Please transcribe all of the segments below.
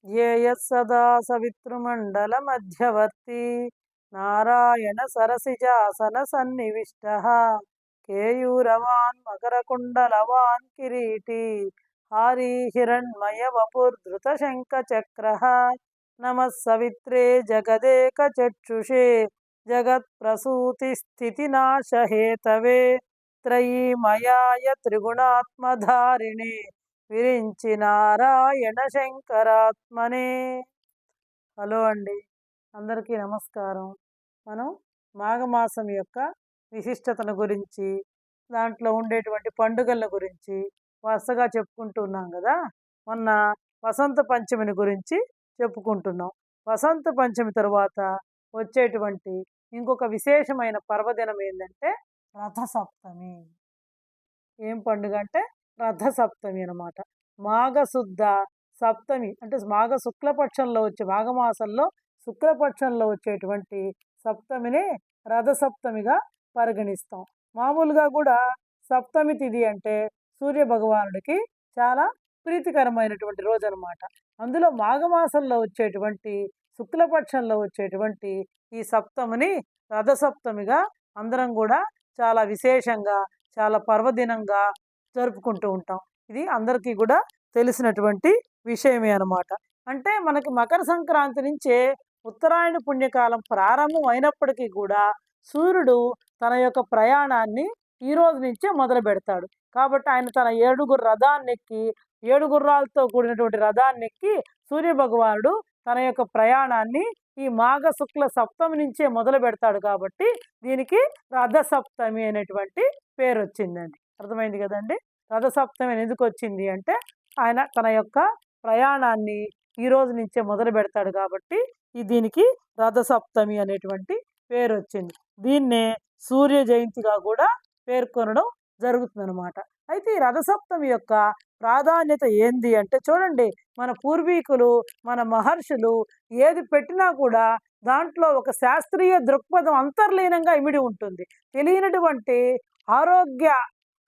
ये यत्सदा सवितृमण्डलमध्यवर्ती नारायणसरसिजासनसन्निविष्टः केयूरवान् मकरकुण्डलवान् किरीटी हारी हिरण्मयवपुर्धृतशङ्खचक्रः नमः सवित्रे जगदेकचक्षुषे जगत्प्रसूतिस्थितिनाशहेतवे त्रयीमयाय त्रिगुणात्मधारिणे విరించి నారాయణ శంకరాత్మనే. హలో అండి, అందరికీ నమస్కారం. మనం మాఘమాసం యొక్క విశిష్టతను గురించి, దాంట్లో ఉండేటువంటి పండుగల గురించి వరుసగా చెప్పుకుంటున్నాం కదా. మొన్న వసంత పంచమిని గురించి చెప్పుకుంటున్నాం. వసంత పంచమి తరువాత వచ్చేటువంటి ఇంకొక విశేషమైన పర్వదినం ఏంటంటే రథసప్తమి. ఏం పండుగ అంటే రథసప్తమి అనమాట. మాఘశుద్ధ సప్తమి అంటే మాఘ శుక్లపక్షంలో వచ్చే మాఘమాసంలో శుక్లపక్షంలో వచ్చేటువంటి సప్తమిని రథసప్తమిగా పరిగణిస్తాం. మామూలుగా కూడా సప్తమి తిథి అంటే సూర్య భగవానుడికి చాలా ప్రీతికరమైనటువంటి రోజు అనమాట. అందులో మాఘమాసంలో వచ్చేటువంటి శుక్లపక్షంలో వచ్చేటువంటి ఈ సప్తమిని రథసప్తమిగా అందరం కూడా చాలా విశేషంగా, చాలా పర్వదినంగా జరుపుకుంటూ ఉంటాం. ఇది అందరికీ కూడా తెలిసినటువంటి విషయమే అనమాట. అంటే మనకి మకర సంక్రాంతి నుంచే ఉత్తరాయణ పుణ్యకాలం ప్రారంభం అయినప్పటికీ కూడా సూర్యుడు తన యొక్క ప్రయాణాన్ని ఈ రోజు నుంచే మొదలు పెడతాడు. కాబట్టి ఆయన తన 7 రథాన్నెక్కి 7 గుర్రాలతో కూడినటువంటి రథాన్నెక్కి సూర్య భగవానుడు తన యొక్క ప్రయాణాన్ని ఈ మాఘ శుక్ల సప్తమి నుంచే మొదలు పెడతాడు. కాబట్టి దీనికి రథసప్తమి అనేటువంటి పేరు వచ్చిందండి. అర్థమైంది కదండి. రథసప్తమి ఎందుకు వచ్చింది అంటే ఆయన తన యొక్క ప్రయాణాన్ని ఈ రోజు నుంచే మొదలు పెడతాడు కాబట్టి దీనికి రథసప్తమి అనేటువంటి పేరు వచ్చింది. దీన్నే సూర్య జయంతిగా కూడా పేర్కొనడం జరుగుతుందన్నమాట. అయితే ఈ రథసప్తమి యొక్క ప్రాధాన్యత ఏంది అంటే చూడండి, మన పూర్వీకులు, మన మహర్షులు ఏది పెట్టినా కూడా దాంట్లో ఒక శాస్త్రీయ దృక్పథం అంతర్లీనంగా ఇమిడి ఉంటుంది. తెలియనటువంటి ఆరోగ్య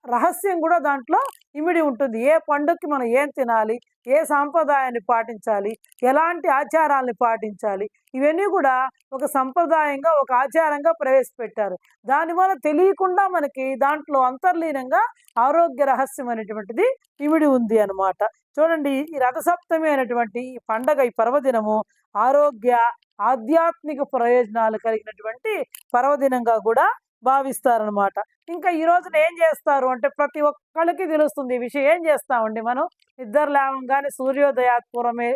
రహస్యం కూడా దాంట్లో ఇమిడి ఉంటుంది. ఏ పండుగకి మనం ఏం తినాలి, ఏ సాంప్రదాయాన్ని పాటించాలి, ఎలాంటి ఆచారాన్ని పాటించాలి, ఇవన్నీ కూడా ఒక సంప్రదాయంగా, ఒక ఆచారంగా ప్రవేశపెట్టారు. దానివల్ల తెలియకుండా మనకి దాంట్లో అంతర్లీనంగా ఆరోగ్య రహస్యం అనేటువంటిది ఇమిడి ఉంది అనమాట. చూడండి, ఈ రథసప్తమి అనేటువంటి ఈ పండగ, ఈ పర్వదినము ఆరోగ్య, ఆధ్యాత్మిక ప్రయోజనాలు కలిగినటువంటి పర్వదినంగా కూడా భావిస్తారనమాట. ఇంకా ఈ రోజున ఏం చేస్తారు అంటే ప్రతి ఒక్కళ్ళకి తెలుస్తుంది ఈ విషయం. ఏం చేస్తామండి మనం? నిద్ర లేవంగానే సూర్యోదయాత్పూర్వమే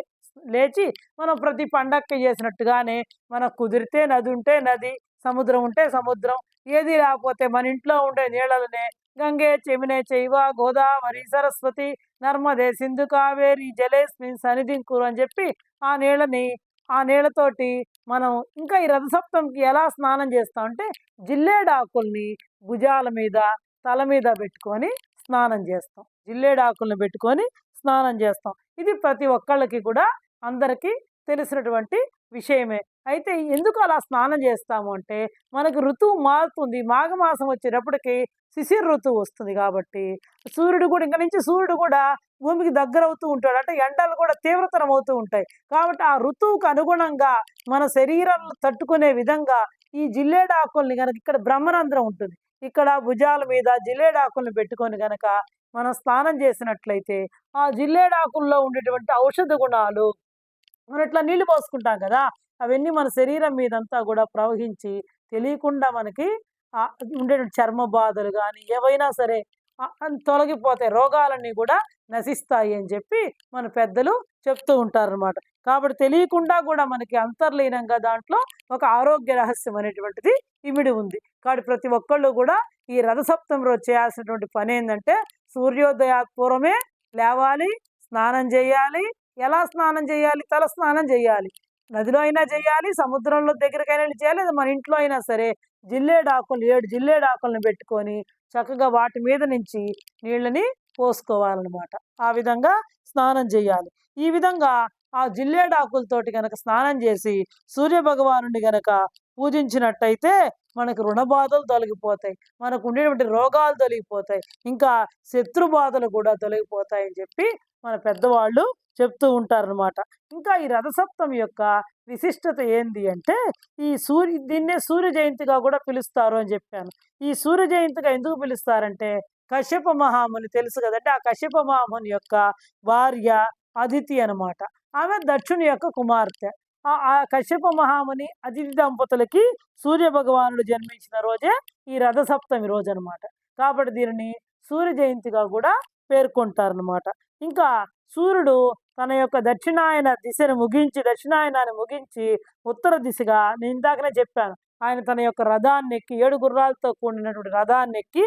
లేచి మనం ప్రతి పండక్కి చేసినట్టుగానే మనకు కుదిరితే నది ఉంటే నది, సముద్రం ఉంటే సముద్రం, ఏది లేకపోతే మన ఇంట్లో ఉండే నీళ్ళనే గంగే చెమినే చైవ గోదావరి సరస్వతి నర్మదే సింధు కావేరి జలేస్మిన్ సన్నిధిం కురు అని చెప్పి ఆ నీళ్ళతోటి మనం ఇంకా ఈ రథసప్తమికి ఎలా స్నానం చేస్తామంటే జిల్లేడాకుల్ని భుజాల మీద, తల మీద పెట్టుకొని స్నానం చేస్తాం. జిల్లేడాకుల్ని పెట్టుకొని స్నానం చేస్తాం. ఇది ప్రతి ఒక్కళ్ళకి కూడా అందరికీ తెలిసినటువంటి విషయమే. అయితే ఎందుకు అలా స్నానం చేస్తాము అంటే మనకు ఋతువు మారుతుంది. మాఘమాసం వచ్చేటప్పటికి శిశిర ఋతువు వస్తుంది కాబట్టి సూర్యుడు కూడా భూమికి దగ్గర అవుతూ ఉంటాడు. అంటే ఎండలు కూడా తీవ్రతరం అవుతూ ఉంటాయి. కాబట్టి ఆ ఋతువుకు అనుగుణంగా మన శరీరాలను తట్టుకునే విధంగా ఈ జిల్లేడాకుల్ని కనుక, ఇక్కడ బ్రహ్మరంధ్రం ఉంటుంది, ఇక్కడ భుజాల మీద జిల్లేడాకుల్ని పెట్టుకొని కనుక మనం స్నానం చేసినట్లయితే ఆ జిల్లేడాకుల్లో ఉండేటువంటి ఔషధ గుణాలు, మనం ఇట్లా నీళ్లు పోసుకుంటాం కదా, అవన్నీ మన శరీరం మీదంతా కూడా ప్రవహించి తెలియకుండా మనకి ఉండే చర్మ బాధలు కానీ ఏవైనా సరే తొలగిపోతాయి, రోగాలన్నీ కూడా నశిస్తాయి అని చెప్పి మన పెద్దలు చెప్తూ ఉంటారనమాట. కాబట్టి తెలియకుండా కూడా మనకి అంతర్లీనంగా దాంట్లో ఒక ఆరోగ్య రహస్యం అనేటువంటిది ఇమిడి ఉంది. కాబట్టి ప్రతి ఒక్కళ్ళు కూడా ఈ రథసప్తమి రోజు చేయాల్సినటువంటి పని ఏంటంటే సూర్యోదయాత్పూర్వమే లేవాలి, స్నానం చేయాలి. ఎలా స్నానం చేయాలి? తల స్నానం చేయాలి. నదిలో అయినా చేయాలి, సముద్రంలో దగ్గరకైనా చేయాలి, లేదా మన ఇంట్లో అయినా సరే 7 జిల్లేడాకులను పెట్టుకొని చక్కగా వాటి మీద నుంచి నీళ్ళని పోసుకోవాలన్నమాట. ఆ విధంగా స్నానం చేయాలి. ఈ విధంగా ఆ జిల్లేడాకులతోటి కనుక స్నానం చేసి సూర్య భగవానుడిని గనక పూజించినట్టయితే మనకు రుణ బాధలు తొలగిపోతాయి, మనకు ఉండేటువంటి రోగాలు తొలగిపోతాయి, ఇంకా శత్రు బాధలు కూడా తొలగిపోతాయని చెప్పి మన పెద్దవాళ్ళు చెప్తూ ఉంటారనమాట. ఇంకా ఈ రథసప్తమి యొక్క విశిష్టత ఏంది అంటే, దీన్నే సూర్య జయంతిగా కూడా పిలుస్తారు అని చెప్పాను. ఈ సూర్య జయంతిగా ఎందుకు పిలుస్తారంటే, కశ్యప మహాముని తెలుసు కదండి. ఆ కశ్యప మహాముని యొక్క భార్య అదితి అనమాట. ఆమె దక్షుని యొక్క కుమార్తె. ఆ కశ్యప మహాముని అదితి దంపతులకి సూర్య భగవానుడు జన్మించిన రోజే ఈ రథసప్తమి రోజు అనమాట. కాబట్టి దీనిని సూర్య జయంతిగా కూడా పేర్కొంటారనమాట. ఇంకా సూర్యుడు తన యొక్క దక్షిణాయనాన్ని ముగించి ఉత్తర దిశగా, నేను ఇందాకనే చెప్పాను, ఆయన తన యొక్క రథాన్ని ఎక్కి 7 గుర్రాలతో కూడినటువంటి రథాన్ని ఎక్కి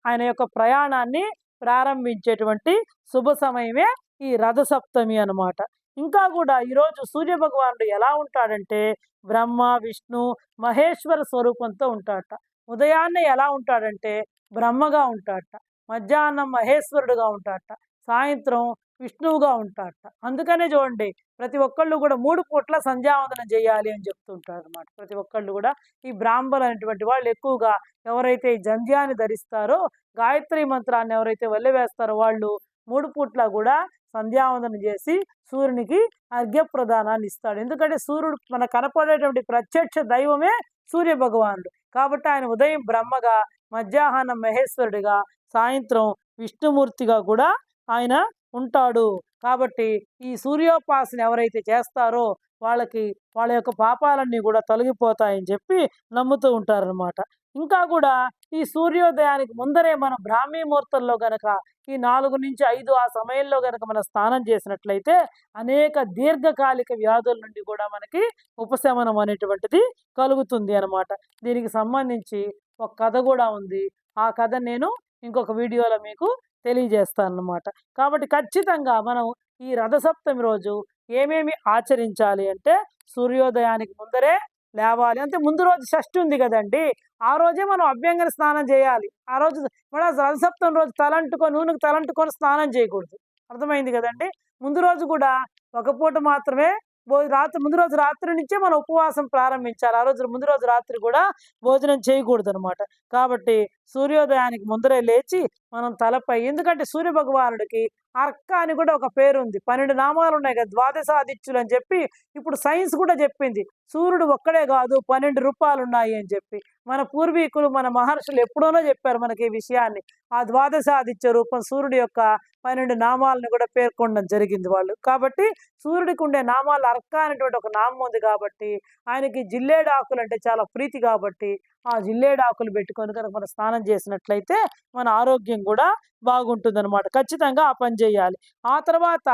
ఆయన యొక్క ప్రయాణాన్ని ప్రారంభించేటువంటి శుభ సమయమే ఈ రథసప్తమి అనమాట. ఇంకా కూడా ఈరోజు సూర్య భగవానుడు ఎలా ఉంటాడంటే బ్రహ్మ, విష్ణు, మహేశ్వర స్వరూపంతో ఉంటాడట. ఉదయాన్నే ఎలా ఉంటాడంటే బ్రహ్మగా ఉంటాడట, మధ్యాహ్నం మహేశ్వరుడుగా ఉంటాడట, సాయంత్రం విష్ణువుగా ఉంటాడట. అందుకనే చూడండి, ప్రతి ఒక్కళ్ళు కూడా 3 పూట్ల సంధ్యావందనం చేయాలి అని చెప్తుంటారు అనమాట. ప్రతి ఒక్కళ్ళు కూడా ఈ బ్రాహ్మణులు అనేటువంటి వాళ్ళు ఎక్కువగా ఎవరైతే ఈ జంధ్యాన్ని ధరిస్తారో, గాయత్రి మంత్రాన్ని ఎవరైతే వల్లెవేస్తారో వాళ్ళు 3 పూట్ల కూడా సంధ్యావందనం చేసి సూర్యునికి అర్ఘ్యప్రదానాన్ని ఇస్తాడు. ఎందుకంటే సూర్యుడు మన కనపడేటువంటి ప్రత్యక్ష దైవమే సూర్య భగవానుడు. కాబట్టి ఆయన ఉదయం బ్రహ్మగా, మధ్యాహ్నం మహేశ్వరుడిగా, సాయంత్రం విష్ణుమూర్తిగా కూడా ఆయన ఉంటాడు. కాబట్టి ఈ సూర్యోపాసన ఎవరైతే చేస్తారో వాళ్ళ యొక్క పాపాలన్నీ కూడా తొలగిపోతాయని చెప్పి నమ్ముతూ ఉంటారనమాట. ఇంకా కూడా ఈ సూర్యోదయానికి ముందరే మనం బ్రాహ్మీ ముహూర్తంలో గనక ఈ 4 నుంచి 5 ఆ సమయంలో గనక మనం స్నానం చేసినట్లయితే అనేక దీర్ఘకాలిక వ్యాధుల నుండి కూడా మనకి ఉపశమనం అనేటువంటిది కలుగుతుంది అనమాట. దీనికి సంబంధించి ఒక కథ కూడా ఉంది. ఆ కథ నేను ఇంకొక వీడియోలో మీకు తెలియజేస్తానన్నమాట. కాబట్టి ఖచ్చితంగా మనం ఈ రథసప్తమి రోజు ఏమేమి ఆచరించాలి అంటే, సూర్యోదయానికి ముందరే లేవాలి. అంటే ముందు రోజు షష్ఠి ఉంది కదండి, ఆ రోజే మనం అభ్యంగన స్నానం చేయాలి. ఆ రోజు మన రథసప్తమి రోజు నూనెకు తలంటుకొని స్నానం చేయకూడదు. అర్థమైంది కదండి. ముందు రోజు కూడా ఒక పూట మాత్రమే ముందు రోజు రాత్రి నుంచే మనం ఉపవాసం ప్రారంభించాలి. ఆ రోజు ముందు రోజు రాత్రి కూడా భోజనం చేయకూడదు అనమాట. కాబట్టి సూర్యోదయానికి ముందరే లేచి మనం తలపై, ఎందుకంటే సూర్య భగవానుడికి అర్క అని కూడా ఒక పేరు ఉంది. 12 నామాలు ఉన్నాయి కదా, ద్వాదశాదిత్యులు అని చెప్పి ఇప్పుడు సైన్స్ కూడా చెప్పింది. సూర్యుడు ఒక్కడే కాదు, 12 రూపాలు ఉన్నాయి అని చెప్పి మన పూర్వీకులు, మన మహర్షులు ఎప్పుడోనో చెప్పారు మనకి ఈ విషయాన్ని. ఆ ద్వాదశాదిత్య రూపం సూర్యుడి యొక్క 12 నామాలను కూడా పేర్కొనడం జరిగింది వాళ్ళు. కాబట్టి సూర్యుడికి ఉండే నామాలు అర్క అనేటువంటి ఒక నామం ఉంది. కాబట్టి ఆయనకి జిల్లేడాకులు అంటే చాలా ప్రీతి. కాబట్టి ఆ జిల్లేడాకులు పెట్టుకొని కనుక మనం స్నానం చేసినట్లయితే మన ఆరోగ్యం కూడా బాగుంటుంది అనమాట. ఖచ్చితంగా ఆ పని చేయాలి. ఆ తర్వాత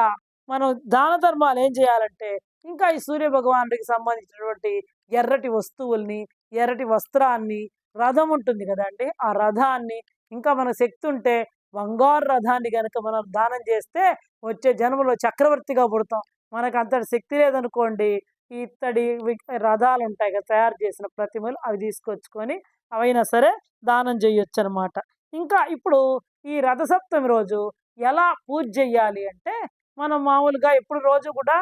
మనం దాన ధర్మాలు ఏం చేయాలంటే, ఇంకా ఈ సూర్య భగవానుడికి సంబంధించినటువంటి ఎర్రటి వస్తువుల్ని, ఎర్రటి వస్త్రాన్ని, రథం ఉంటుంది కదండి, ఆ రథాన్ని, ఇంకా మన శక్తి ఉంటే బంగారు రథాన్ని కనుక మనం దానం చేస్తే వచ్చే జన్మలో చక్రవర్తిగా పుడతాం. మనకు అంతటి శక్తి లేదనుకోండి, ఇత్తడి రథాలు ఉంటాయి కదా, తయారు చేసిన ప్రతిమలు, అవి తీసుకొచ్చుకొని అవైనా సరే దానం చేయొచ్చు అనమాట. ఇంకా ఇప్పుడు ఈ రథసప్తమి రోజు ఎలా పూజ చెయ్యాలి అంటే, మనం మామూలుగా ఎప్పుడు రోజు కూడా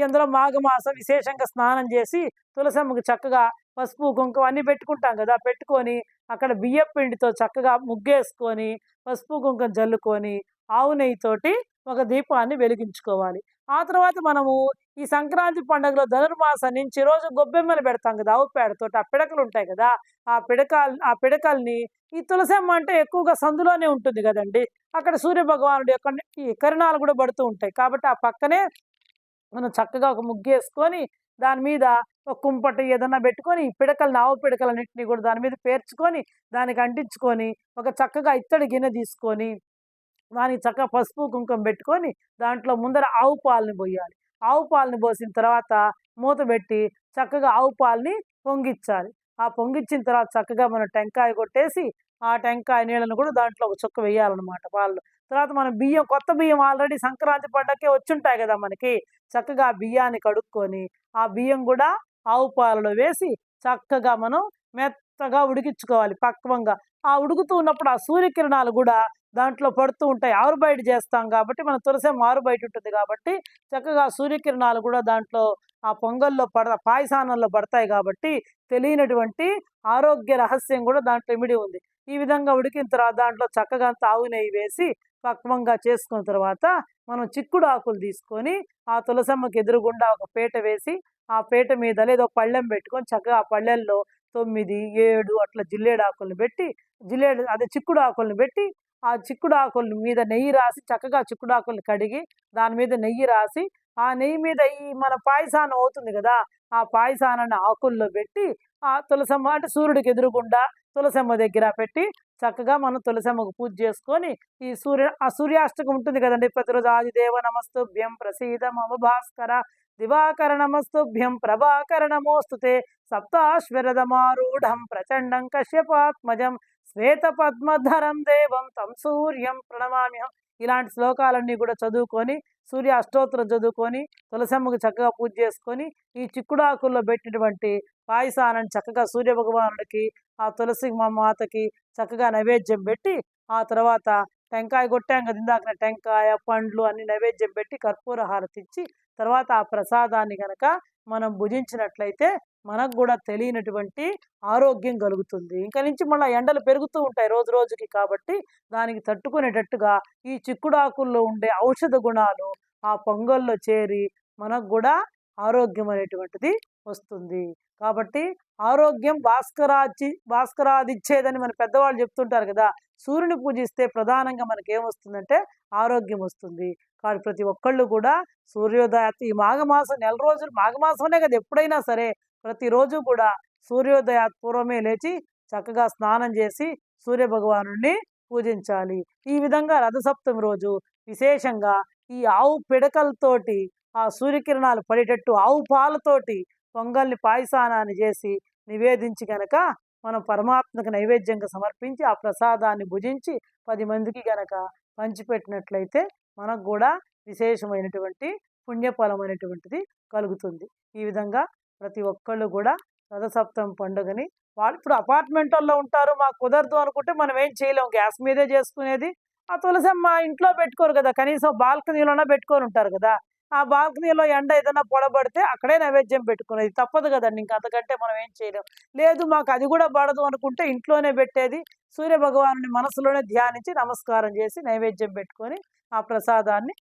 అందులో మాఘమాసం విశేషంగా స్నానం చేసి తులసమ్మకు చక్కగా పసుపు కుంకుమ అన్నీ పెట్టుకుంటాం కదా, పెట్టుకొని అక్కడ బియ్యం పిండితో చక్కగా ముగ్గేసుకొని పసుపు కుంకుమ జల్లుకొని ఆవు నెయ్యితోటి ఒక దీపాన్ని వెలిగించుకోవాలి. ఆ తర్వాత మనము ఈ సంక్రాంతి పండుగలో ధనుర్మాసం నుంచి రోజు గొబ్బెమ్మలు పెడతాం కదా ఆవు పేడతోటి. ఆ పిడకలు ఉంటాయి కదా, ఆ పిడకల్ని ఈ తులసమ్మ అంటే ఎక్కువగా సందులోనే ఉంటుంది కదండి, అక్కడ సూర్య భగవానుడి యొక్క ఈ కిరణాలు కూడా పడుతూ ఉంటాయి. కాబట్టి ఆ పక్కనే మనం చక్కగా ఒక ముగ్గేసుకొని దాని మీద ఒక కుంపటి ఏదన్నా పెట్టుకొని ఈ పిడకల్ని, ఆవు పిడకలన్నింటినీ కూడా దాని మీద పేర్చుకొని దానికి అంటించుకొని ఒక చక్కగా ఇత్తడి గిన్నె తీసుకొని దానికి చక్కగా పసుపు కుంకుమ పెట్టుకొని దాంట్లో ముందర ఆవు పాలని పోయాలి. ఆవు పాలని పోసిన తర్వాత మూత పెట్టి చక్కగా ఆవు పాలని పొంగిచ్చాలి. ఆ పొంగిచ్చిన తర్వాత చక్కగా మనం టెంకాయ కొట్టేసి ఆ టెంకాయ నీళ్ళను కూడా దాంట్లో ఒక చుక్క వేయాలన్నమాట పాలలో. తర్వాత మనం బియ్యం, కొత్త బియ్యం ఆల్రెడీ సంక్రాంతి పండగకే వచ్చుంటాయి కదా మనకి, చక్కగా ఆ బియ్యాన్ని కడుక్కొని ఆ బియ్యం కూడా ఆవు పాలలో వేసి చక్కగా మనం మెత్తగా ఉడికించుకోవాలి పక్వంగా. ఆ ఉడుకుతూ ఉన్నప్పుడు ఆ సూర్యకిరణాలు కూడా దాంట్లో పడుతూ ఉంటాయి. ఆరు బయట చేస్తాం కాబట్టి మన తులసేమో ఆరు బయట ఉంటుంది కాబట్టి చక్కగా సూర్యకిరణాలు కూడా దాంట్లో ఆ పొంగల్లో పాయసానంలో పడతాయి. కాబట్టి తెలియనటువంటి ఆరోగ్య రహస్యం కూడా దాంట్లో ఇమిడి ఉంది. ఈ విధంగా ఉడికిన తర్వాత దాంట్లో చక్కగా ఆవు నెయ్యి వేసి పక్వంగా చేసుకున్న తర్వాత మనం చిక్కుడు ఆకులు తీసుకొని ఆ తులసమ్మకి ఎదురుగుండా ఒక పీట వేసి ఆ పీట మీద లేదా ఒక పళ్ళెం పెట్టుకొని చక్కగా ఆ పళ్ళెంలో 9, 7 అట్లా జిల్లేడు ఆకులను పెట్టి అదే చిక్కుడు ఆకులను పెట్టి ఆ చిక్కుడు ఆకుల మీద నెయ్యి రాసి చక్కగా చిక్కుడు ఆకులు కడిగి దాని మీద నెయ్యి రాసి ఆ నెయ్యి మీద ఈ మన పాయసానం అవుతుంది కదా ఆ పాయసానాన్ని ఆకుల్లో పెట్టి ఆ తులసమ్మ అంటే సూర్యుడికి ఎదురుగుండా తులసమ్మ దగ్గర పెట్టి చక్కగా మనం తులసమ్మకు పూజ చేసుకొని ఆ సూర్యాష్టకం ఉంటుంది కదండి ప్రతిరోజు ఆదిదేవ నమస్తుభ్యం ప్రసీద మమ భాస్కర దివాకర నమస్తుభ్యం ప్రభాకర నమోస్తుతే సప్తాశ్వరదమారూఢం ప్రచండం కశ్యపాత్మజం శ్వేత పద్మధరం దేవం తం సూర్యం ప్రణమామ్యం ఇలాంటి శ్లోకాలన్నీ కూడా చదువుకొని సూర్య అష్టోత్తరం చదువుకొని తులసమ్మకు చక్కగా పూజ చేసుకొని ఈ చిక్కుడాకుల్లో పెట్టినటువంటి పాయసానాన్ని చక్కగా సూర్య భగవానుడికి ఆ తులసి మా మాతకి చక్కగా నైవేద్యం పెట్టి ఆ తర్వాత టెంకాయ కొట్టాం కదా ఇందాక టెంకాయ పండ్లు అన్ని నైవేద్యం పెట్టి కర్పూర హారతి ఇచ్చి తర్వాత ఆ ప్రసాదాన్ని కనుక మనం భుజించినట్లయితే మనకు కూడా తెలియనటువంటి ఆరోగ్యం కలుగుతుంది. ఇంకా నుంచి మళ్ళీ ఎండలు పెరుగుతూ ఉంటాయి రోజు రోజుకి కాబట్టి దానికి తట్టుకునేటట్టుగా ఈ చిక్కుడాకుల్లో ఉండే ఔషధ గుణాలు ఆ పొంగల్లో చేరి మనకు కూడా ఆరోగ్యం అనేటువంటిది వస్తుంది. కాబట్టి ఆరోగ్యం భాస్కరాదిచ్చేదని మన పెద్దవాళ్ళు చెప్తుంటారు కదా సూర్యుని పూజిస్తే ప్రధానంగా మనకి ఏమొస్తుందంటే ఆరోగ్యం వస్తుంది. కాబట్టి ప్రతి ఒక్కళ్ళు కూడా సూర్యోదయ ఈ మాఘమాసం నెల రోజులు మాఘమాసంనే కదా ఎప్పుడైనా సరే ప్రతిరోజు కూడా సూర్యోదయ పూర్వమే లేచి చక్కగా స్నానం చేసి సూర్య భగవాను పూజించాలి. ఈ విధంగా రథసప్తమి రోజు విశేషంగా ఈ ఆవు పిడకలతోటి ఆ సూర్యకిరణాలు పడేటట్టు ఆవు పాలతోటి పొంగల్ని పాయసానాన్ని చేసి నివేదించి గనక మనం పరమాత్మకు నైవేద్యంగా సమర్పించి ఆ ప్రసాదాన్ని భుజించి 10 మందికి గనక పంచిపెట్టినట్లయితే మనకు కూడా విశేషమైనటువంటి పుణ్యఫలం అనేటువంటిది కలుగుతుంది. ఈ విధంగా ప్రతి ఒక్కళ్ళు కూడా రథసప్తమి పండుగని వాళ్ళు ఇప్పుడు అపార్ట్మెంట్లలో ఉంటారు మాకు కుదరదు అనుకుంటే మనం ఏం చేయలేం గ్యాస్ మీదే చేసుకునేది. ఆ తులసమ్మ ఇంట్లో పెట్టుకోరు కదా కనీసం బాల్కనీలోనే పెట్టుకొని ఉంటారు కదా ఆ బాల్కనీలో ఎండ ఏదైనా పొడబడితే అక్కడే నైవేద్యం పెట్టుకునేది తప్పదు కదండి ఇంకా అంతకంటే మనం ఏం చేయలేం. లేదు మాకు అది కూడా పడదు అనుకుంటే ఇంట్లోనే పెట్టేది సూర్య భగవానుని మనసులోనే ధ్యానించి నమస్కారం చేసి నైవేద్యం పెట్టుకొని ఆ ప్రసాదాన్ని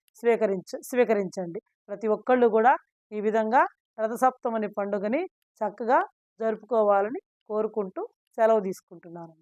స్వీకరించండి. ప్రతి ఒక్కళ్ళు కూడా ఈ విధంగా రథసప్తమి పండుగని చక్కగా జరుపుకోవాలని కోరుకుంటూ సెలవు తీసుకుంటున్నాను.